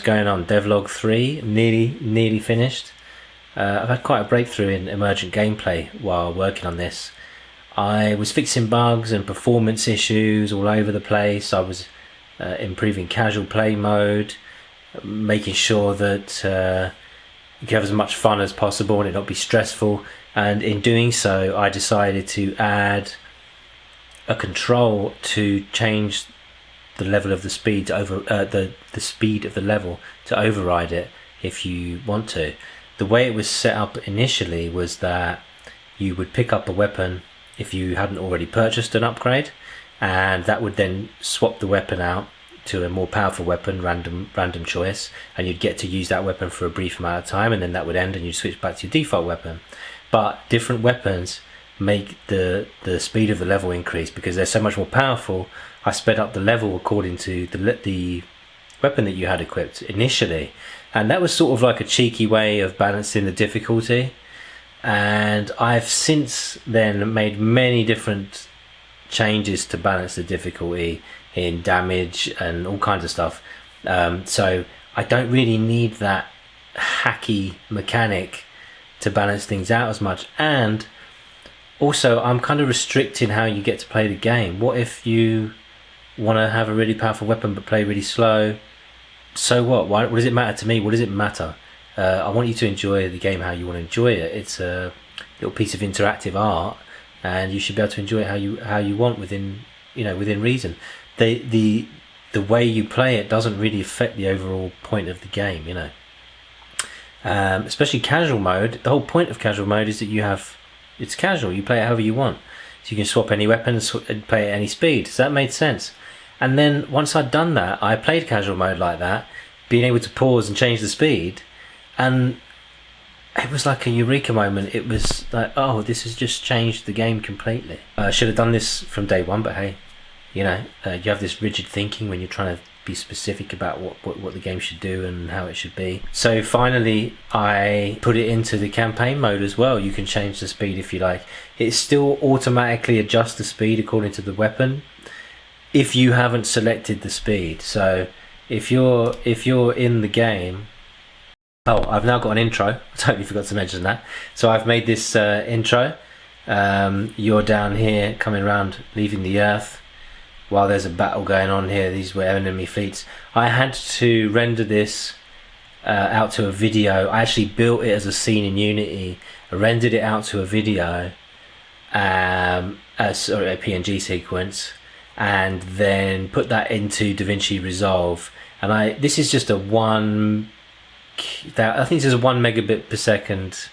Going on devlog 3, nearly finished. I've had quite a breakthrough in emergent gameplay while working on this. I was fixing bugs and performance issues all over the place. I was improving casual play mode, making sure that you can have as much fun as possible and it not be stressful, and in doing so I decided to add a control to change the level of the speed to the speed of the level to override it if you want to. The way it was set up initially was that you would pick up a weapon if you hadn't already purchased an upgrade, and that would then swap the weapon out to a more powerful weapon, random choice, and you'd get to use that weapon for a brief amount of time, and then that would end and you'd switch back to your default weapon. But different weapons make the speed of the level increase because they're so much more powerful. I sped up the level according to the weapon that you had equipped initially, and that was sort of like a cheeky way of balancing the difficulty. And I've since then made many different changes to balance the difficulty in damage and all kinds of stuff, so I don't really need that hacky mechanic to balance things out as much. And also I'm kind of restricting how you get to play the game. What if you want to have a really powerful weapon but play really slow? So what does it matter to me? What does it matter? I want you to enjoy the game how you want to enjoy it. It's a little piece of interactive art, and you should be able to enjoy it how you want within reason. The way you play it doesn't really affect the overall point of the game, especially casual mode. The whole point of casual mode is that it's casual, you play it however you want, so you can swap any weapon and play at any speed. So that made sense. And then once I'd done that, I played casual mode like that, being able to pause and change the speed, and it was like a eureka moment. It was like, oh, this has just changed the game completely. I should have done this from day one, but hey, you have this rigid thinking when you're trying to be specific about what the game should do and how it should be. So finally I put it into the campaign mode as well. You can change the speed if you like. It still automatically adjusts the speed according to the weapon if you haven't selected the speed. So if you're in the game, I've now got an intro. I totally forgot to mention that. So I've made this intro. You're down here coming around, leaving the earth while there's a battle going on here. These were enemy fleets. I had to render this out to a video. I actually built it as a scene in Unity, rendered it out to a video, as a PNG sequence, and then put that into DaVinci Resolve. And this is just I think this is a 1 megabit per second.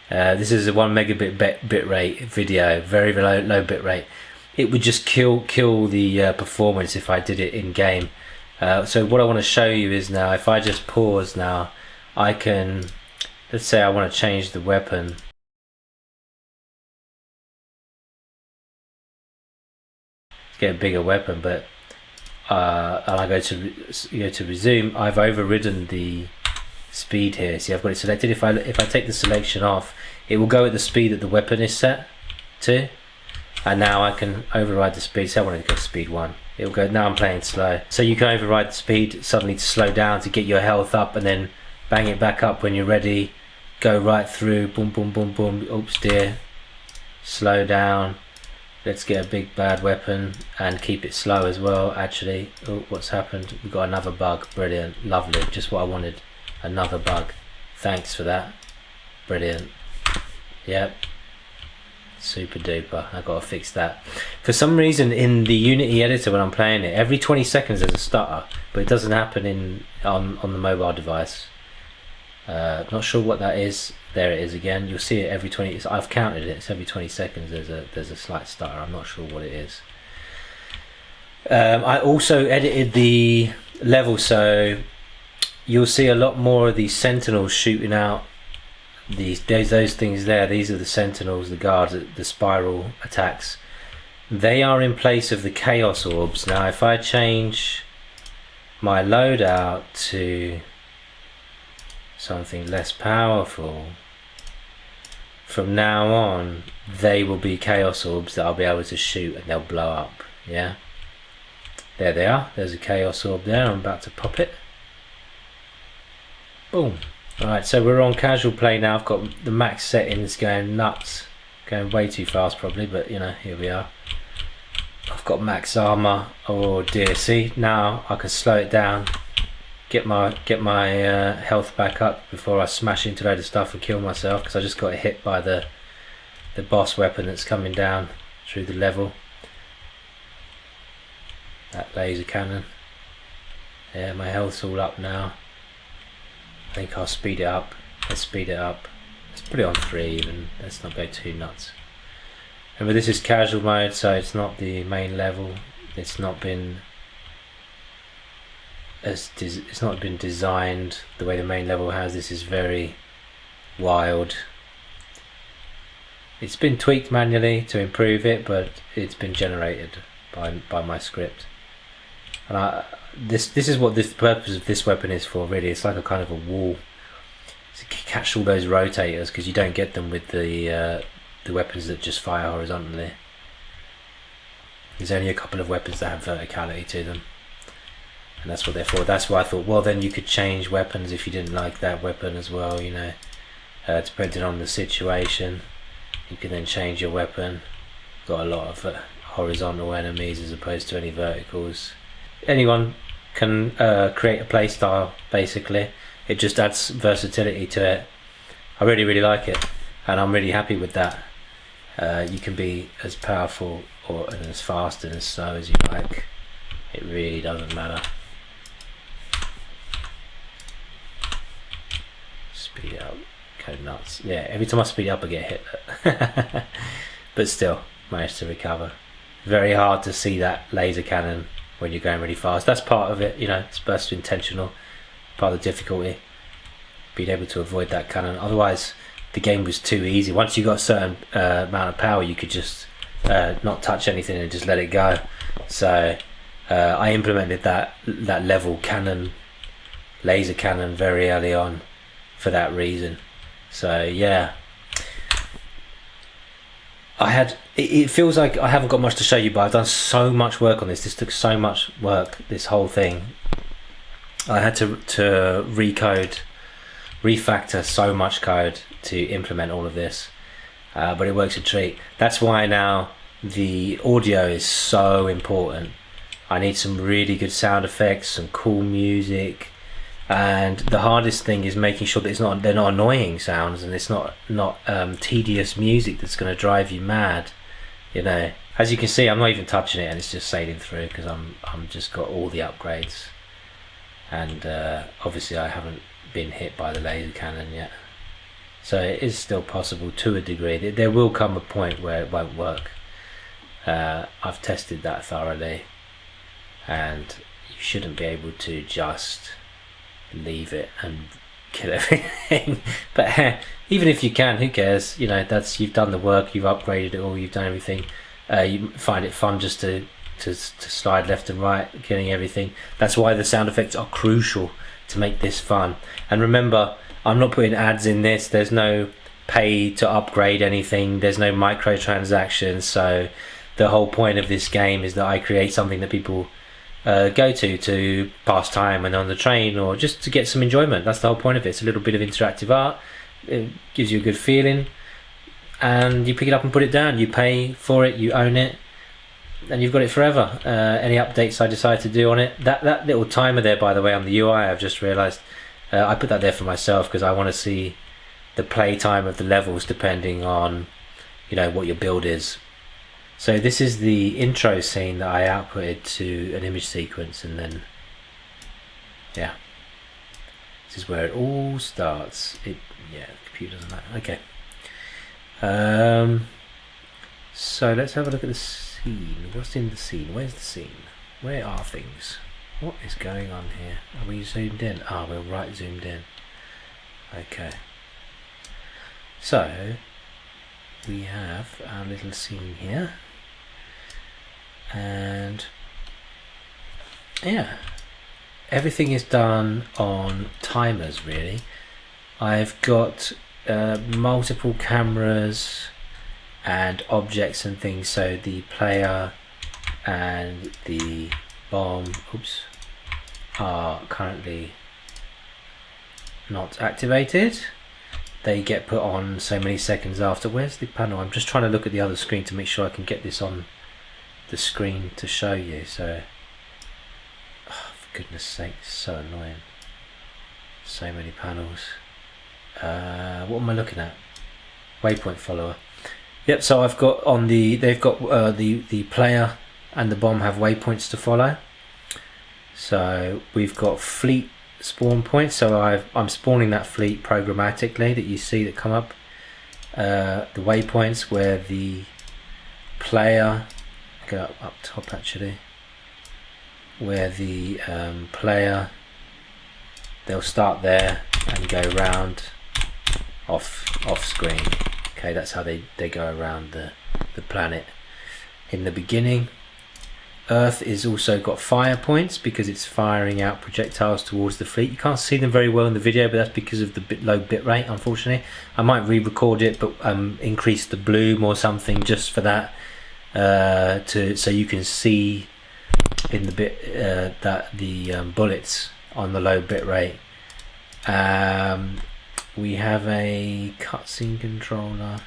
This is a 1 megabit bit rate video, very low bit rate. It would just kill the performance if I did it in game. So what I want to show you is now, if I just pause now, I can, let's say I want to change the weapon. Let's get a bigger weapon, but and I go to resume. I've overridden the speed here. See, I've got it selected. If I take the selection off, it will go at the speed that the weapon is set to. And now I can override the speed. So I want to go to speed 1. It will go, now I'm playing slow. So you can override the speed suddenly to slow down to get your health up, and then bang it back up when you're ready. Go right through, boom, boom, boom, boom. Oops, dear. Slow down. Let's get a big bad weapon and keep it slow as well, actually. Oh, what's happened? We've got another bug. Brilliant. Lovely. Just what I wanted. Another bug. Thanks for that. Brilliant. Yep. Super duper. I've got to fix that. For some reason in the Unity editor when I'm playing it, every 20 seconds there's a stutter, but it doesn't happen on the mobile device. Not sure what that is. There it is again. You'll see it every 20. I've counted it. It's every 20 seconds there's a slight stutter. I'm not sure what it is. I also edited the level, so you'll see a lot more of these sentinels shooting out. Those things there, these are the sentinels, the guards, the spiral attacks. They are in place of the chaos orbs. Now if I change my loadout to something less powerful, from now on they will be chaos orbs that I'll be able to shoot and they'll blow up. Yeah, there they are. There's a chaos orb there. I'm about to pop it. Boom. Alright, so we're on casual play now. I've got the max settings going nuts. Going way too fast probably, but you know, here we are. I've got max armor. Oh dear, see, now I can slow it down, get my health back up before I smash into a load of stuff and kill myself, because I just got hit by the boss weapon that's coming down through the level. That laser cannon. Yeah, my health's all up now. I think I'll speed it up. Let's speed it up. Let's put it on 3 even. Let's not go too nuts. Remember, this is casual mode, so it's not the main level. It's not been designed the way the main level has. This is very wild. It's been tweaked manually to improve it, but it's been generated by my script. And this is what the purpose of this weapon is for, really. It's like a kind of a wall to catch all those rotators, because you don't get them with the weapons that just fire horizontally. There's only a couple of weapons that have verticality to them, and that's what they're for. That's why I thought, well, then you could change weapons if you didn't like that weapon as well, you know, depending on the situation. You can then change your weapon. Got a lot of horizontal enemies as opposed to any verticals. Anyone can create a playstyle, basically. It just adds versatility to it. I really like it, and I'm really happy with that. You can be as powerful and as fast and as slow as you like. It really doesn't matter. Speed up, go nuts. Yeah, every time I speed up I get hit. But still, managed to recover. Very hard to see that laser cannon when you're going really fast. That's part of it, you know, it's intentional. Part of the difficulty, being able to avoid that cannon. Otherwise, the game was too easy. Once you got a certain amount of power, you could just not touch anything and just let it go. So I implemented that level cannon, laser cannon, very early on for that reason. So yeah, it feels like I haven't got much to show you, but I've done so much work on this. This took so much work, this whole thing. I had to refactor so much code to implement all of this, but it works a treat. That's why now the audio is so important. I need some really good sound effects, some cool music, and the hardest thing is making sure that they're not annoying sounds, and it's not tedious music that's going to drive you mad. You know, as you can see, I'm not even touching it, and it's just sailing through because I'm just got all the upgrades, and obviously I haven't been hit by the laser cannon yet, so it is still possible to a degree. There will come a point where it won't work. I've tested that thoroughly, and you shouldn't be able to just leave it and kill everything. But even if you can, who cares? You know, you've done the work, you've upgraded it all, you've done everything. You find it fun just to slide left and right, killing everything. That's why the sound effects are crucial to make this fun. And remember, I'm not putting ads in this. There's no pay to upgrade anything. There's no microtransactions. So the whole point of this game is that I create something that people go to pass time when on the train, or just to get some enjoyment. That's the whole point of it. It's a little bit of interactive art. It gives you a good feeling, and you pick it up and put it down. You pay for it, you own it, and you've got it forever. Any updates I decide to do on it, that little timer there, by the way, on the UI, I've just realized I put that there for myself because I want to see the play time of the levels depending on, you know, what your build is. So this is the intro scene that I outputted to an image sequence, and then yeah, this is where it all starts. Yeah, the computer doesn't matter. Okay. So let's have a look at the scene. What's in the scene? Where's the scene? Where are things? What is going on here? Are we zoomed in? Ah, we're right zoomed in. Okay. So we have our little scene here, and yeah, everything is done on timers really. I've got multiple cameras and objects and things, so the player and the bomb are currently not activated. They get put on so many seconds after. Where's the panel? I'm just trying to look at the other screen to make sure I can get this on the screen to show you. So, oh, for goodness sake, it's so annoying. So many panels. What am I looking at? Waypoint follower. Yep. So I've got on the. They've got the player and the bomb have waypoints to follow. So we've got fleet spawn points, so I'm spawning that fleet programmatically that you see that come up. The waypoints where the player, go up top actually, where the player, they'll start there and go round off screen. Okay, that's how they go around the planet. In the beginning, Earth is also got fire points because it's firing out projectiles towards the fleet. You can't see them very well in the video, but that's because of the low bit rate, unfortunately. I might re-record it, but increase the bloom or something just for that, so you can see in the bit that the bullets on the low bit rate. We have a cutscene controller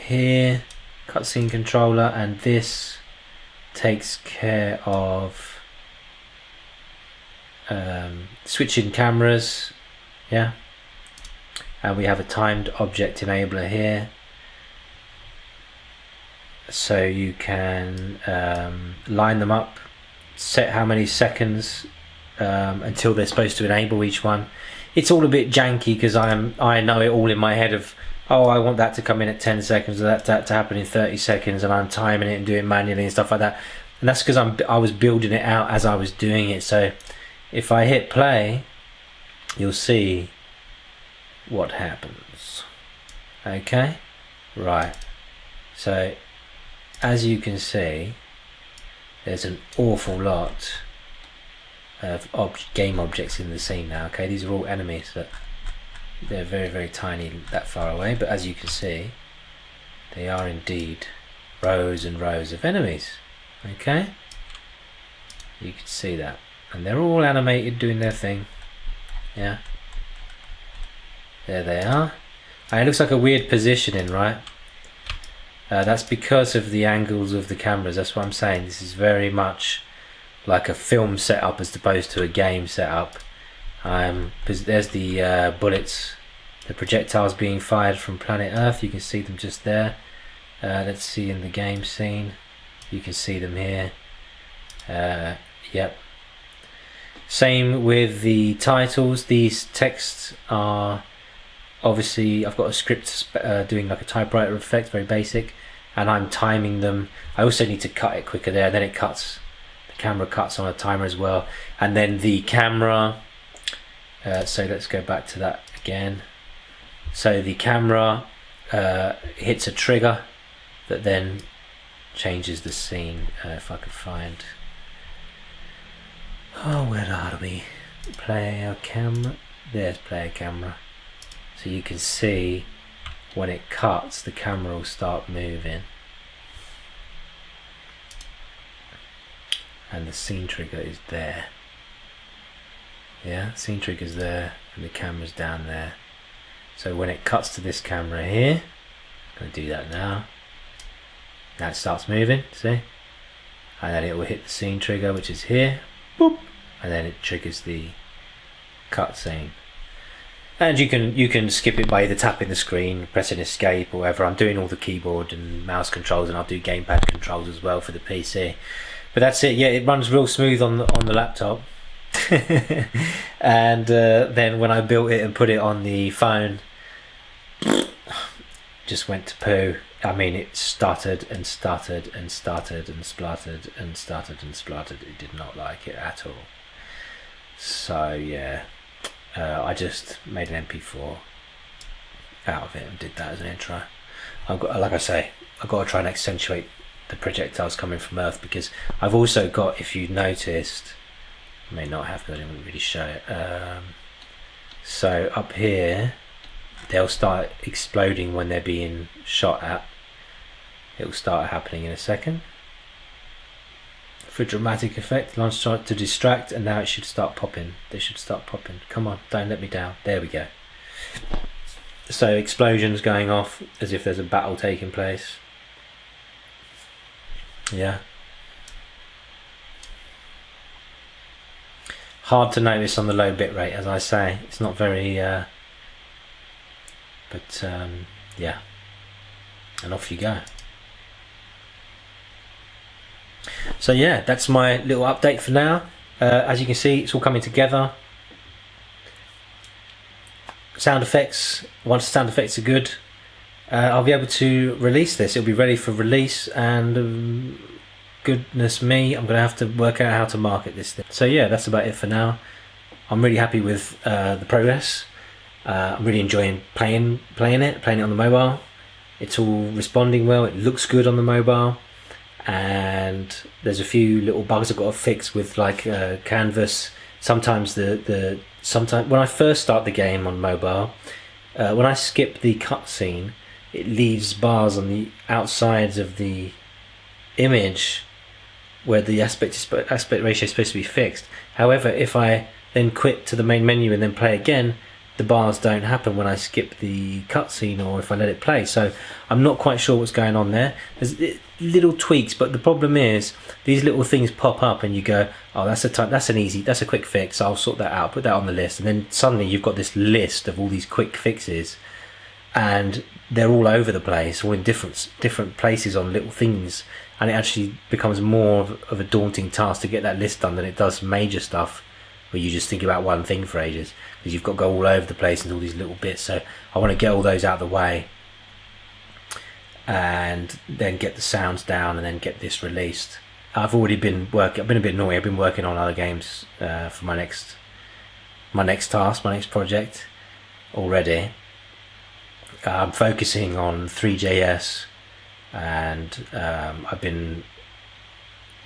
here, cutscene controller, and this takes care of switching cameras, yeah, and we have a timed object enabler here, so you can line them up, set how many seconds until they're supposed to enable each one. It's all a bit janky because I know it all in my head of, oh, I want that to come in at 10 seconds, or that to happen in 30 seconds, and I'm timing it and doing manually and stuff like that. And that's because I was building it out as I was doing it. So if I hit play, you'll see what happens. Okay, right. So as you can see, there's an awful lot of game objects in the scene now. Okay, these are all enemies that they're very, very tiny that far away, but as you can see, they are indeed rows and rows of enemies. Okay, you can see that, and they're all animated doing their thing. Yeah, there they are, and it looks like a weird positioning, right? That's because of the angles of the cameras. That's what I'm saying. This is very much like a film setup as opposed to a game setup. There's the bullets, the projectiles being fired from planet Earth. You can see them just there. Let's see in the game scene. You can see them here. Yep. Same with the titles. These texts are obviously, I've got a script doing like a typewriter effect, very basic, and I'm timing them. I also need to cut it quicker there, then it cuts. The camera cuts on a timer as well, and then the camera. So let's go back to that again. So the camera hits a trigger that then changes the scene. If I could find, oh, where are we? Player camera. There's player camera. So you can see when it cuts, the camera will start moving, and the scene trigger is there. Yeah, scene trigger's there, and the camera's down there. So when it cuts to this camera here, I'm going to do that now. Now it starts moving, see? And then it will hit the scene trigger, which is here, boop, and then it triggers the cutscene. And you can skip it by either tapping the screen, pressing escape, or whatever. I'm doing all the keyboard and mouse controls, and I'll do gamepad controls as well for the PC. But that's it. Yeah, it runs real smooth on the laptop. And then when I built it and put it on the phone, just went to poo. I mean, it stuttered and stuttered and stuttered and spluttered and stuttered and spluttered. It did not like it at all. So yeah, I just made an MP4 out of it and did that as an intro. I've got, like I say, I've got to try and accentuate the projectiles coming from Earth, because I've also got, if you noticed, I may not have because I didn't really show it. So up here, they'll start exploding when they're being shot at. It will start happening in a second. for dramatic effect. Launch start to distract, and now it should start popping. They should start popping. Come on, don't let me down. There we go. So explosions going off as if there's a battle taking place. Yeah. Hard to notice on the low bit rate, as I say. It's not very yeah, and off you go. So yeah, that's my little update for now. As you can see, it's all coming together. Sound effects, once the sound effects are good, I'll be able to release this. It'll be ready for release, and goodness me, I'm going to have to work out how to market this thing. So yeah, that's about it for now. I'm really happy with the progress. I'm really enjoying playing it on the mobile. It's all responding well. It looks good on the mobile, and there's a few little bugs I've got to fix with like canvas. Sometimes sometimes when I first start the game on mobile, when I skip the cutscene, it leaves bars on the outsides of the image where the aspect ratio is supposed to be fixed. However, if I then quit to the main menu and then play again, the bars don't happen when I skip the cutscene or if I let it play. So I'm not quite sure what's going on there. There's little tweaks, but the problem is these little things pop up and you go, oh, that's a quick fix, I'll sort that out, put that on the list, and then suddenly you've got this list of all these quick fixes, and they're all over the place, all in different places on little things, and it actually becomes more of a daunting task to get that list done than it does major stuff where you just think about one thing for ages, because you've got to go all over the place and all these little bits. So I want to get all those out of the way and then get the sounds down and then get this released. I've been a bit naughty. I've been working on other games for my next task, my next project already. I'm focusing on 3JS, and I've been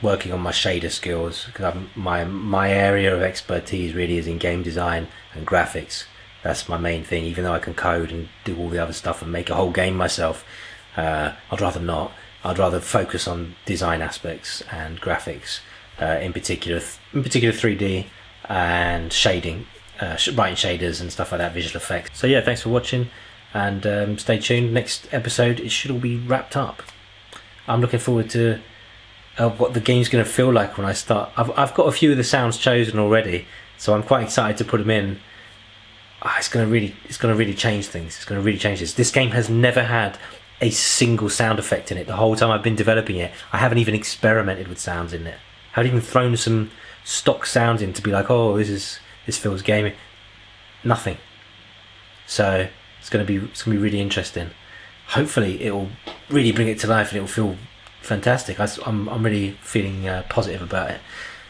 working on my shader skills, because my area of expertise really is in game design and graphics. That's my main thing. Even though I can code and do all the other stuff and make a whole game myself, I'd rather not. I'd rather focus on design aspects and graphics, in particular 3D and shading, writing shaders and stuff like that, visual effects. So yeah, thanks for watching, and stay tuned. Next episode, it should all be wrapped up. I'm looking forward to what the game's going to feel like when I start. I've got a few of the sounds chosen already, so I'm quite excited to put them in. It's going to really change things. It's going to really change this. This game has never had a single sound effect in it. The whole time I've been developing it, I haven't even experimented with sounds in it. I haven't even thrown some stock sounds in to be like, oh, this feels gamey. Nothing. So it's going to be really interesting. Hopefully it will really bring it to life and it will feel fantastic. I'm really feeling positive about it.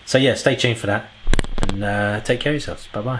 So yeah, stay tuned for that, and take care of yourselves. Bye bye.